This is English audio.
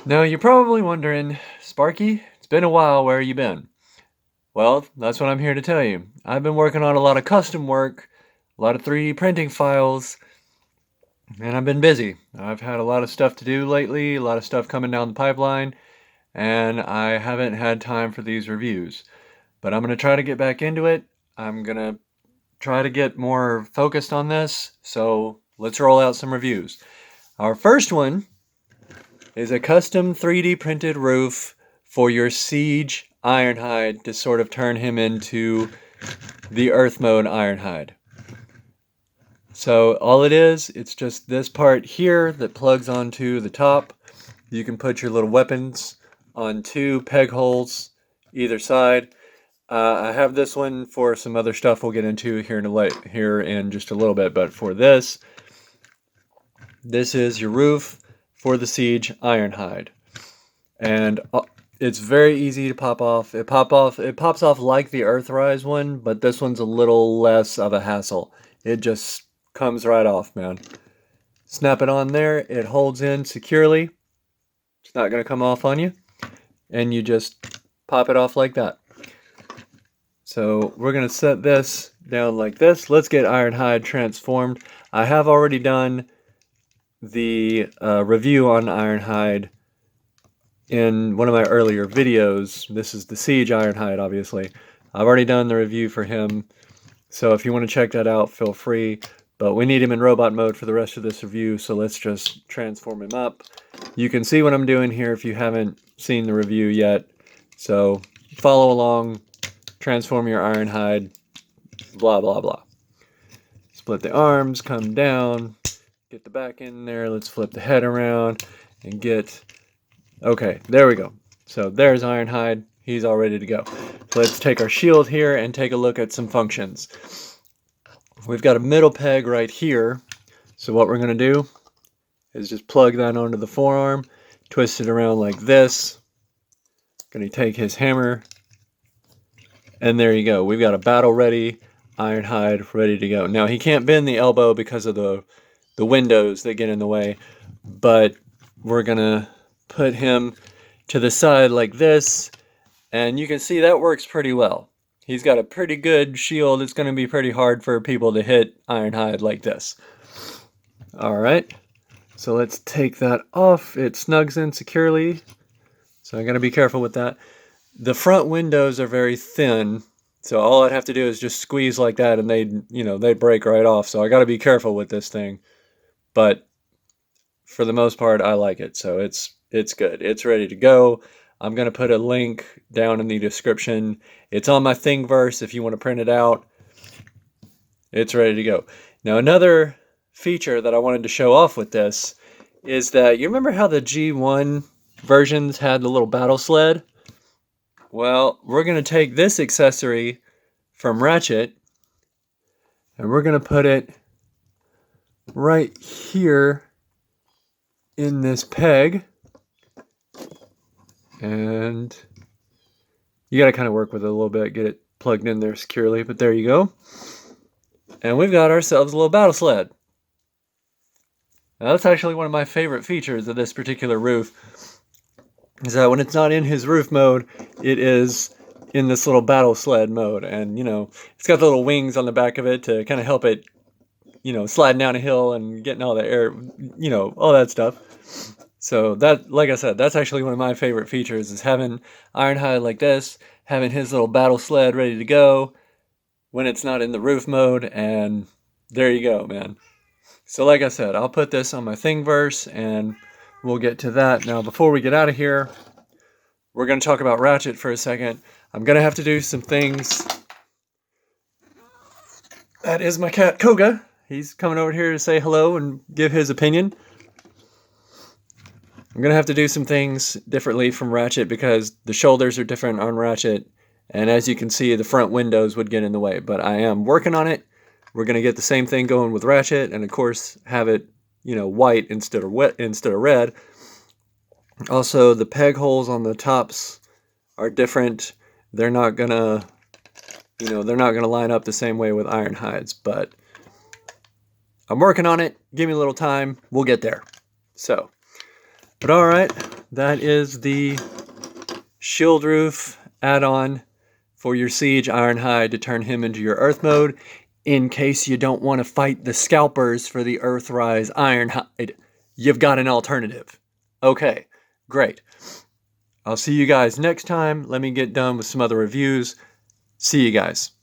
Now you're probably wondering, Sparky, it's been a while, where you been? Well, that's what I'm here to tell you. I've been working on a lot of custom work, a lot of 3D printing files, and I've been busy. I've had a lot of stuff to do lately, a lot of stuff coming down the pipeline, and I haven't had time for these reviews. But I'm going to try to get back into it. I'm going to try to get more focused on this, so let's roll out some reviews. Our first one is a custom 3D printed roof for your Siege Ironhide to sort of turn him into the Earth mode Ironhide. So all it is, it's just this part here that plugs onto the top. You can put your little weapons on 2 peg holes either side. I have this one for some other stuff we'll get into here in just a little bit, but for this is your roof for the Siege Ironhide. And it's very easy to pop off. It pops off like the earthrise one, but this one's a little less of a hassle. It just comes right off, man. Snap it on there, it holds in securely. It's not gonna come off on you. And you just pop it off like that. So we're gonna set this down like this. Let's get Ironhide transformed. I have already done the review on Ironhide in one of my earlier videos. This is the Siege Ironhide, obviously. I've already done the review for him, so if you want to check that out, feel free. But we need him in robot mode for the rest of this review, so let's just transform him up. You can see what I'm doing here if you haven't seen the review yet. So follow along, transform your Ironhide, blah, blah, blah. Split the arms, come down, get the back in there, let's flip the head around, and get... Okay, there we go. So there's Ironhide. He's all ready to go. So let's take our shield here and take a look at some functions. We've got a middle peg right here. So what we're going to do is just plug that onto the forearm, twist it around like this. Going to take his hammer, and there you go. We've got a battle-ready Ironhide ready to go. Now, he can't bend the elbow because of the windows that get in the way, but we're going to put him to the side like this, and you can see that works pretty well. He's got a pretty good shield. It's going to be pretty hard for people to hit Ironhide like this. Alright, so let's take that off. It snugs in securely, so I'm going to be careful with that. The front windows are very thin, so all I'd have to do is just squeeze like that and they'd break right off, so I got to be careful with this thing. But for the most part, I like it, so it's good. It's ready to go. I'm going to put a link down in the description. It's on my thingverse if you want to print it out. It's ready to go. Now, another feature that I wanted to show off with this is that you remember how the G1 versions had the little battle sled? Well, we're going to take this accessory from Ratchet and we're going to put it right here in this peg, and you got to kind of work with it a little bit, get it plugged in there securely, but there you go. And we've got ourselves a little battle sled. Now, that's actually one of my favorite features of this particular roof, is that when it's not in his roof mode, it is in this little battle sled mode. And, it's got the little wings on the back of it to kind of help it, sliding down a hill and getting all the air, all that stuff. So that, like I said, that's actually one of my favorite features, is having Ironhide like this, having his little battle sled ready to go when it's not in the roof mode, and there you go, man. So like I said, I'll put this on my Thinverse, and we'll get to that. Now, before we get out of here, we're going to talk about Ratchet for a second. I'm going to have to do some things. That is my cat, Koga. He's coming over here to say hello and give his opinion. I'm going to have to do some things differently from Ratchet because the shoulders are different on Ratchet. And as you can see, the front windows would get in the way. But I am working on it. We're going to get the same thing going with Ratchet. And of course, have it, white instead of red. Also, the peg holes on the tops are different. They're not going to, they're not going to line up the same way with Ironhides. But I'm working on it. Give me a little time. We'll get there. So... But alright, that is the shield roof add-on for your Siege Ironhide to turn him into your Earth mode, in case you don't want to fight the scalpers for the earthrise Ironhide. You've got an alternative. Okay, great. I'll see you guys next time. Let me get done with some other reviews. See you guys.